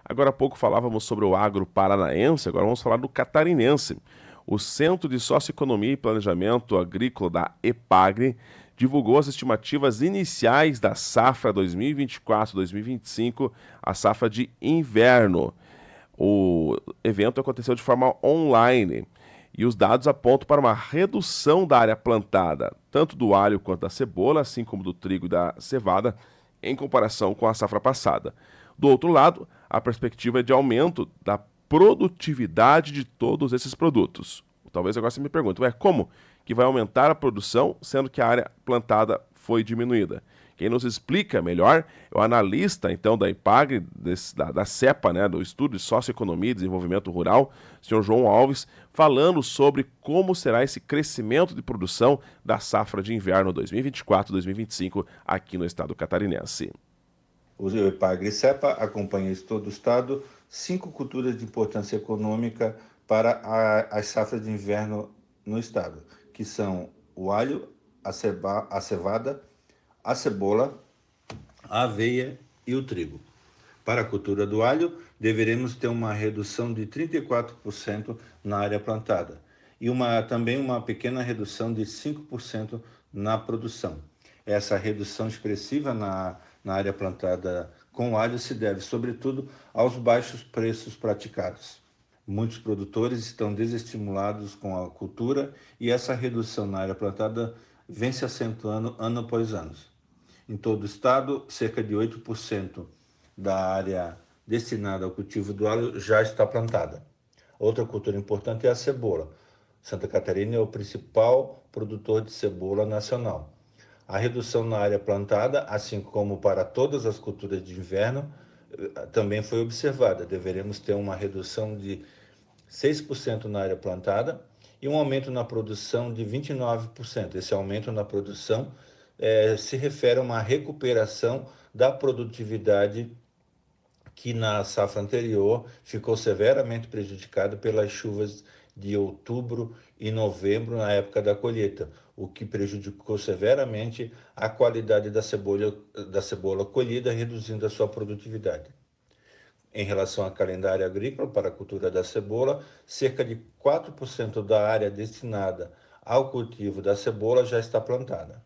Agora há pouco falávamos sobre o agro paranaense, agora vamos falar do catarinense. O Centro de Socioeconomia e Planejamento Agrícola da EPAGRE divulgou as estimativas iniciais da safra 2024-2025, a safra de inverno. O evento aconteceu de forma online e os dados apontam para uma redução da área plantada, tanto do alho quanto da cebola, assim como do trigo e da cevada, em comparação com a safra passada. Do outro lado, a perspectiva é de aumento da produtividade de todos esses produtos. Talvez agora você me pergunte, como que vai aumentar a produção, sendo que a área plantada foi diminuída? Quem nos explica melhor é o analista, então, da IPAGRE, da CEPA, né, do Estudo de Socioeconomia e Desenvolvimento Rural, senhor João Alves, falando sobre como será esse crescimento de produção da safra de inverno 2024-2025 aqui no estado catarinense. O IPAGRE e CEPA acompanha em todo o estado 5 culturas de importância econômica para as safras de inverno no estado, que são o alho, a cevada, a cebola, a aveia e o trigo. Para a cultura do alho, deveremos ter uma redução de 34% na área plantada e também uma pequena redução de 5% na produção. Essa redução expressiva na área plantada com alho se deve, sobretudo, aos baixos preços praticados. Muitos produtores estão desestimulados com a cultura e essa redução na área plantada vem se acentuando ano após ano. Em todo o estado, cerca de 8% da área destinada ao cultivo do alho já está plantada. Outra cultura importante é a cebola. Santa Catarina é o principal produtor de cebola nacional. A redução na área plantada, assim como para todas as culturas de inverno, também foi observada. Deveremos ter uma redução de 6% na área plantada e um aumento na produção de 29%. Esse aumento na produção se refere a uma recuperação da produtividade que na safra anterior ficou severamente prejudicado pelas chuvas de outubro e novembro na época da colheita, o que prejudicou severamente a qualidade da cebola colhida, reduzindo a sua produtividade. Em relação ao calendário agrícola para a cultura da cebola, cerca de 4% da área destinada ao cultivo da cebola já está plantada.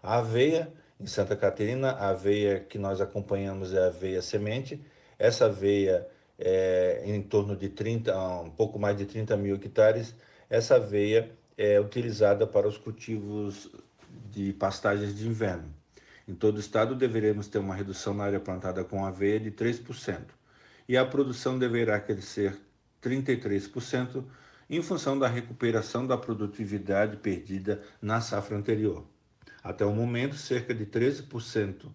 A aveia, em Santa Catarina, a aveia que nós acompanhamos é a aveia semente. Essa aveia é em torno de um pouco mais de 30 mil hectares. Essa aveia é utilizada para os cultivos de pastagens de inverno. Em todo o estado, deveremos ter uma redução na área plantada com aveia de 3%. E a produção deverá crescer 33% em função da recuperação da produtividade perdida na safra anterior. Até o momento, cerca de 13%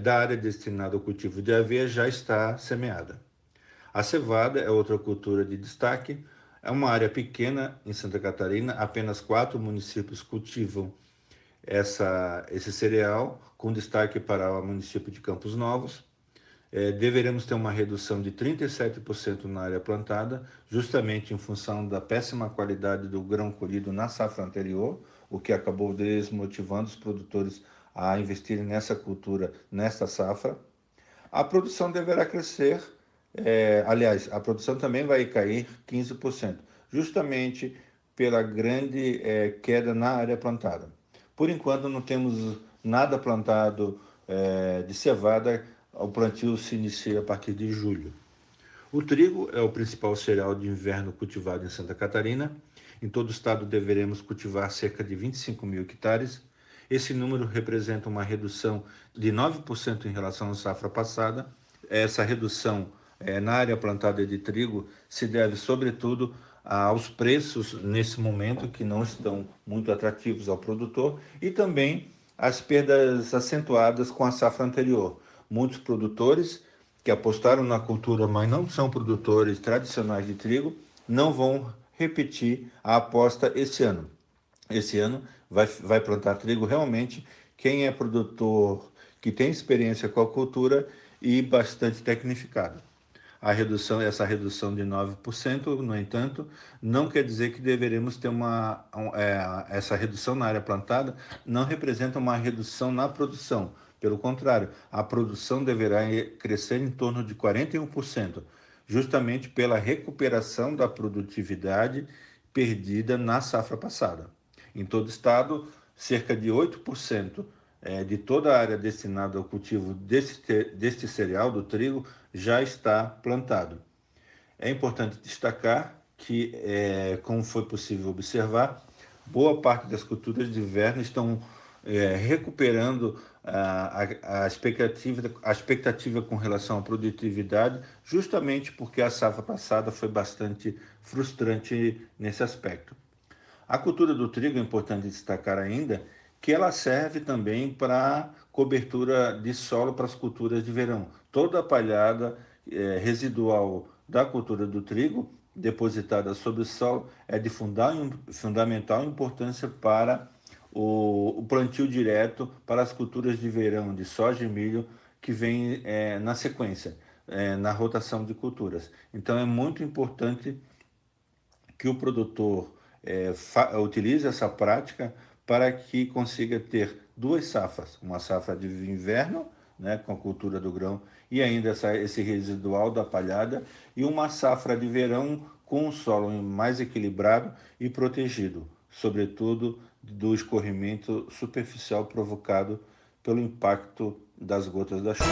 da área destinada ao cultivo de aveia já está semeada. A cevada é outra cultura de destaque. É uma área pequena em Santa Catarina, apenas 4 municípios cultivam esse cereal, com destaque para o município de Campos Novos. Deveremos ter uma redução de 37% na área plantada, justamente em função da péssima qualidade do grão colhido na safra anterior, o que acabou desmotivando os produtores a investirem nessa cultura, nesta safra. A produção deverá crescer, aliás, a produção também vai cair 15%, justamente pela grande queda na área plantada. Por enquanto, não temos nada plantado de cevada. O plantio se inicia a partir de julho. O trigo é o principal cereal de inverno cultivado em Santa Catarina. Em todo o estado deveremos cultivar cerca de 25 mil hectares. Esse número representa uma redução de 9% em relação à safra passada. Essa redução na área plantada de trigo se deve, sobretudo, aos preços nesse momento, que não estão muito atrativos ao produtor, e também às perdas acentuadas com a safra anterior. Muitos produtores que apostaram na cultura, mas não são produtores tradicionais de trigo, não vão repetir a aposta esse ano. Esse ano vai plantar trigo realmente quem é produtor que tem experiência com a cultura e bastante tecnificado. Essa redução de 9%, no entanto, não quer dizer que deveremos ter essa redução na área plantada, não representa uma redução na produção, Pelo contrário, a produção deverá crescer em torno de 41%, justamente pela recuperação da produtividade perdida na safra passada. Em todo o estado, cerca de 8% de toda a área destinada ao cultivo deste cereal, do trigo, já está plantado. É importante destacar que, como foi possível observar, boa parte das culturas de inverno estão recuperando a expectativa com relação à produtividade, justamente porque a safra passada foi bastante frustrante nesse aspecto. A cultura do trigo é importante destacar ainda que ela serve também para cobertura de solo para as culturas de verão. Toda a palhada residual da cultura do trigo depositada sobre o solo é de fundamental importância para o plantio direto para as culturas de verão de soja e milho que vem na sequência, na rotação de culturas. Então é muito importante que o produtor utilize essa prática para que consiga ter duas safras, uma safra de inverno, né, com a cultura do grão e ainda esse residual da palhada, e uma safra de verão com um solo mais equilibrado e protegido, sobretudo do escorrimento superficial provocado pelo impacto das gotas da chuva.